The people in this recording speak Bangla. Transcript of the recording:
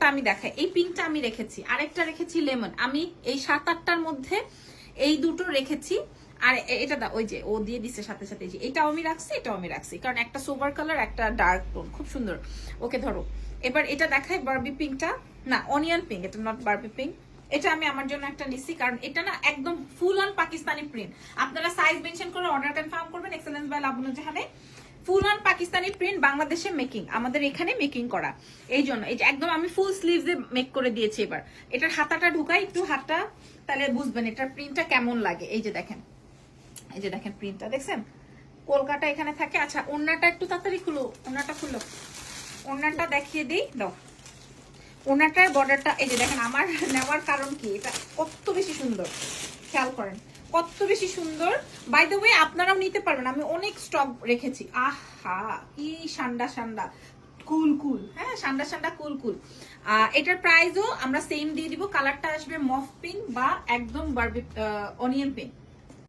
ওটা আমি দেখাই। এই পিঙ্কটা আমি রেখেছি, আরেকটা রেখেছি লেমন। আমি এই 7-8টার মধ্যে এই দুটো রেখেছি। আর এটা দা ওই যে ও দিয়ে দিচ্ছে সাথে সাথে, যে এটাও আমি রাখছি, এটাও আমি রাখছি, কারণ একটা সোভার কালার, একটা ডার্ক টোন, খুব সুন্দর। ওকে ধরো, এবার এটা দেখাই বারবি পিঙ্কটা, না অনিয়ন পিঙ্ক, এটা নট বারবি পিঙ্ক। এটা আমি আমার জন্য একটা নিচ্ছি, কারণ এটা না একদম ফুল অন পাকিস্তানি প্রিন্ট। আপনারা সাইজ মেনশন করে অর্ডার কনফার্ম করবেন এক্সেলেন্স বাই লাবণী জাহানে। ফুল অন পাকিস্তানি প্রিন্ট, বাংলাদেশে মেকিং, আমাদের এখানে মেকিং করা। এই জন্য এই যে একদম আমি ফুল স্লিভসে মেক করে দিয়েছি। এবার এটার হাতাটা ঢুকাই একটু, হাতটা, তাহলে বুঝবেন এটার প্রিন্টটা কেমন লাগে। এই যে দেখেন, এই যে দেখেন প্রিন্টটা দেখছেন, কলকাতা এখানে থাকে। আচ্ছা ওড়নাটা একটু তাড়াতাড়ি খুলো, ওড়নাটা খুলো, ওড়নাটা দেখিয়ে দিই, দাও। ওড়নাটার বর্ডারটা এই যে দেখেন, আমার নেওয়ার কারণ কি, এটা কত বেশি সুন্দর, খেয়াল করেন কত বেশি সুন্দর। বাই দ্য ওয়ে আপনারাও নিতে পারবেন, আমি অনেক স্টক রেখেছি। আহা কি সান্ডা সান্ডা কুল কুল, হ্যাঁ সান্ডা সান্ডা কুল কুল। এটার প্রাইসও আমরা সেম দিয়ে দিব, কালারটা আসবে মফ পিঙ্ক বা একদম বারবি অনিয়ন পিঙ্ক।